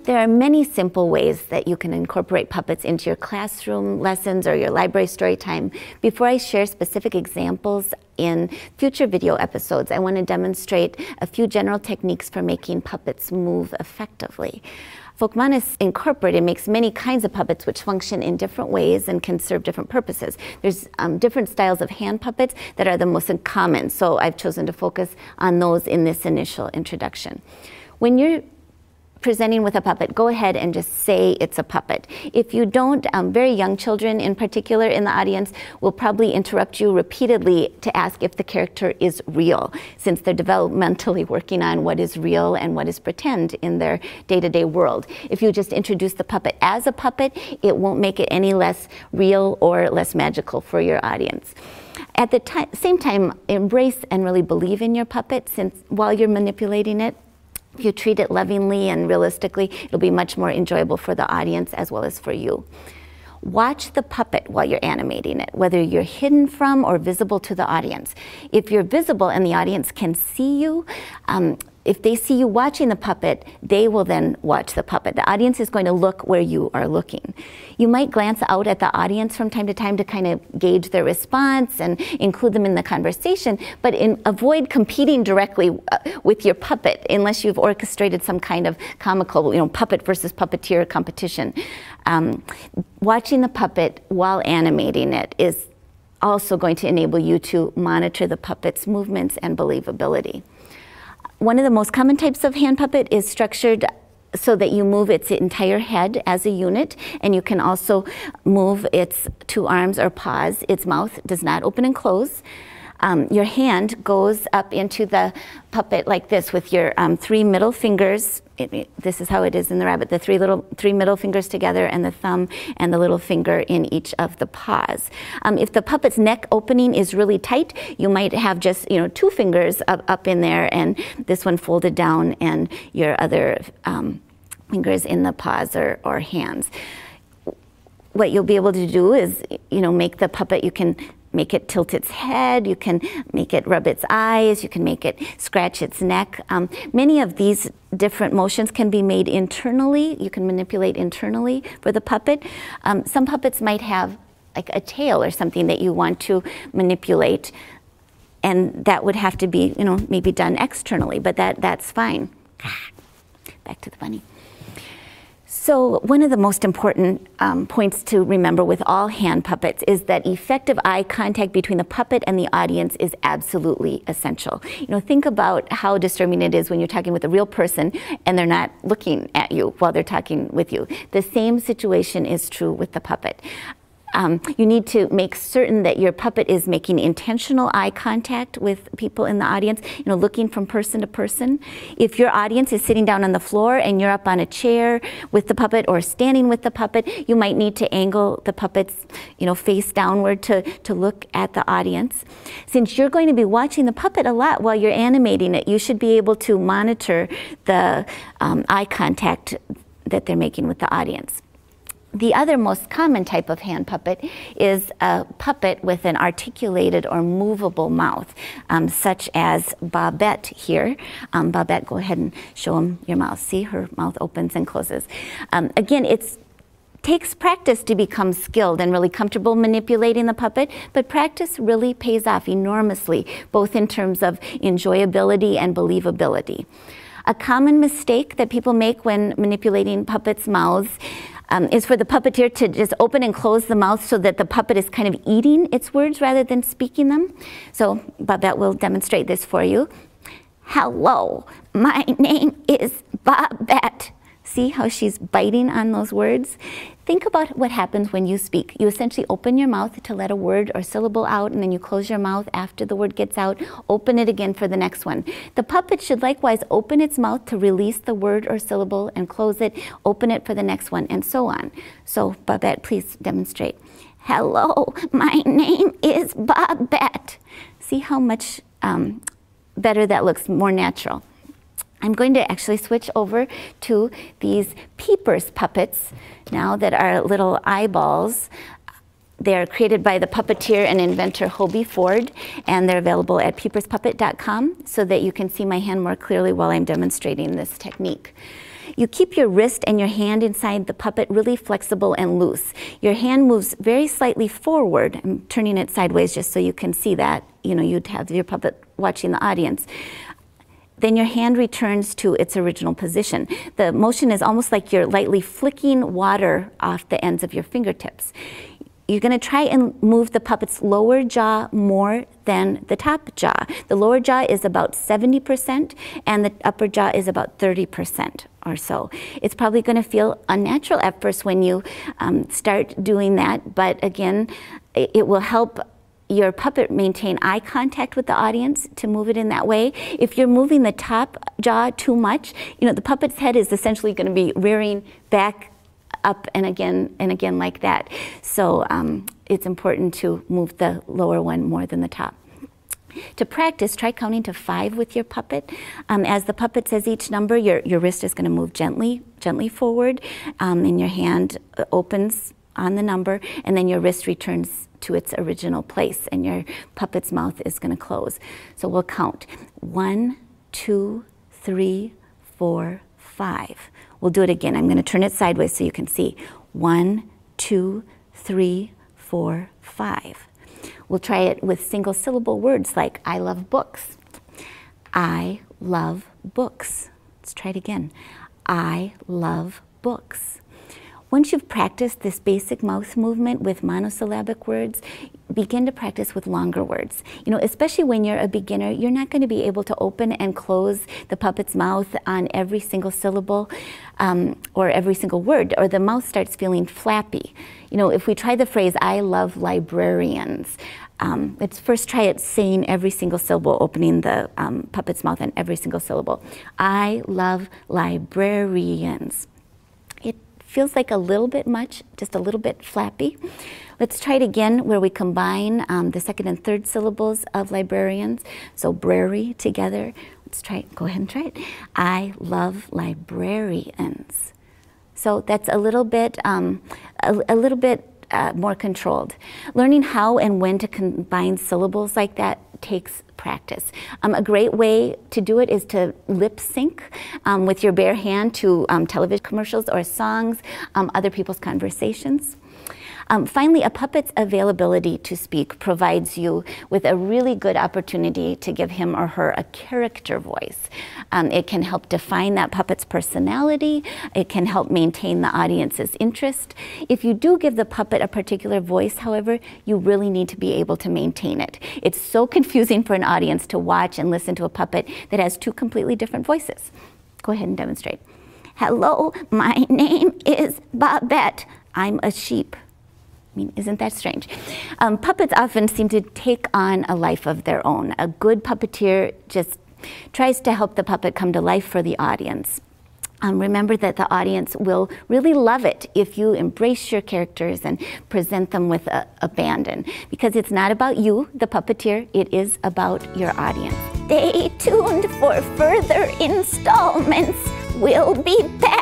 There are many simple ways that you can incorporate puppets into your classroom lessons or your library story time. Before I share specific examples in future video episodes, I want to demonstrate a few general techniques for making puppets move effectively. Folkmanis Incorporated makes many kinds of puppets which function in different ways and can serve different purposes. There's different styles of hand puppets that are the most common, so I've chosen to focus on those in this initial introduction. When you're presenting with a puppet, go ahead and just say it's a puppet. If you don't, very young children in particular in the audience will probably interrupt you repeatedly to ask if the character is real, since they're developmentally working on what is real and what is pretend in their day-to-day world. If you just introduce the puppet as a puppet, it won't make it any less real or less magical for your audience. At the same time, embrace and really believe in your puppet, since while you're manipulating it, if you treat it lovingly and realistically, it'll be much more enjoyable for the audience as well as for you. Watch the puppet while you're animating it, whether you're hidden from or visible to the audience. If you're visible and the audience can see you, if they see you watching the puppet, they will then watch the puppet. The audience is going to look where you are looking. You might glance out at the audience from time to time to kind of gauge their response and include them in the conversation, but avoid competing directly with your puppet unless you've orchestrated some kind of comical, puppet versus puppeteer competition. Watching the puppet while animating it is also going to enable you to monitor the puppet's movements and believability. One of the most common types of hand puppet is structured so that you move its entire head as a unit, and you can also move its two arms or paws. Its mouth does not open and close. Your hand goes up into the puppet like this with your three middle fingers. This is how it is in the rabbit, the three middle fingers together and the thumb and the little finger in each of the paws. If the puppet's neck opening is really tight, you might have just two fingers up in there and this one folded down and your other fingers in the paws or hands. What you'll be able to do is make the puppet, you can make it tilt its head, you can make it rub its eyes, you can make it scratch its neck. Many of these different motions can be made internally. You can manipulate internally for the puppet. Some puppets might have like a tail or something that you want to manipulate, and that would have to be, maybe done externally, but that's fine. Back to the bunny. So one of the most important points to remember with all hand puppets is that effective eye contact between the puppet and the audience is absolutely essential. Think about how disturbing it is when you're talking with a real person and they're not looking at you while they're talking with you. The same situation is true with the puppet. You need to make certain that your puppet is making intentional eye contact with people in the audience, looking from person to person. If your audience is sitting down on the floor and you're up on a chair with the puppet or standing with the puppet, you might need to angle the puppet's face downward to look at the audience. Since you're going to be watching the puppet a lot while you're animating it, you should be able to monitor the eye contact that they're making with the audience. The other most common type of hand puppet is a puppet with an articulated or movable mouth, such as Babette here. Babette, go ahead and show them your mouth. See, her mouth opens and closes. Again, it takes practice to become skilled and really comfortable manipulating the puppet, but practice really pays off enormously, both in terms of enjoyability and believability. A common mistake that people make when manipulating puppets' mouths is for the puppeteer to just open and close the mouth so that the puppet is kind of eating its words rather than speaking them. So Babette will demonstrate this for you. Hello, my name is Babette. See how she's biting on those words? Think about what happens when you speak. You essentially open your mouth to let a word or syllable out, and then you close your mouth after the word gets out, open it again for the next one. The puppet should likewise open its mouth to release the word or syllable and close it, open it for the next one, and so on. So Babette, please demonstrate. Hello, my name is Babette. See how much better that looks, more natural. I'm going to actually switch over to these Peepers puppets now that are little eyeballs. They're created by the puppeteer and inventor Hobie Ford, and they're available at peeperspuppet.com so that you can see my hand more clearly while I'm demonstrating this technique. You keep your wrist and your hand inside the puppet really flexible and loose. Your hand moves very slightly forward. I'm turning it sideways just so you can see that. You know, you'd have your puppet watching the audience. Then your hand returns to its original position. The motion is almost like you're lightly flicking water off the ends of your fingertips. You're going to try and move the puppet's lower jaw more than the top jaw. The lower jaw is about 70% and the upper jaw is about 30% or so. It's probably going to feel unnatural at first when you start doing that, but again, it will help your puppet maintain eye contact with the audience to move it in that way. If you're moving the top jaw too much, you know, the puppet's head is essentially going to be rearing back up and again like that. So it's important to move the lower one more than the top. To practice, try counting to 5 with your puppet. As the puppet says each number, your wrist is going to move gently forward, and your hand opens on the number, and then your wrist returns to its original place, and your puppet's mouth is going to close. So we'll count 1, 2, 3, 4, 5. We'll do it again. I'm going to turn it sideways so you can see. 1, 2, 3, 4, 5. We'll try it with single syllable words like I love books. I love books. Let's try it again. I love books. Once you've practiced this basic mouth movement with monosyllabic words, begin to practice with longer words. You know, especially when you're a beginner, you're not going to be able to open and close the puppet's mouth on every single syllable or every single word, or the mouth starts feeling flappy. You know, if we try the phrase, I love librarians, let's first try it saying every single syllable, opening the puppet's mouth on every single syllable. I love librarians. Feels like a little bit much, just a little bit flappy. Let's try it again where we combine the second and third syllables of librarians. So brary together. Let's try it. Go ahead and try it. I love librarians. So that's a little bit more controlled. Learning how and when to combine syllables like that takes practice. A great way to do it is to lip sync with your bare hand to television commercials or songs, other people's conversations. Finally, a puppet's availability to speak provides you with a really good opportunity to give him or her a character voice. It can help define that puppet's personality. It can help maintain the audience's interest. If you do give the puppet a particular voice, however, you really need to be able to maintain it. It's so confusing for an audience to watch and listen to a puppet that has 2 completely different voices. Go ahead and demonstrate. Hello, my name is Babette. I'm a sheep. I mean, isn't that strange? Puppets often seem to take on a life of their own. A good puppeteer just tries to help the puppet come to life for the audience. Remember that the audience will really love it if you embrace your characters and present them with abandon, because it's not about you, the puppeteer, it is about your audience. Stay tuned for further installments. We'll be back.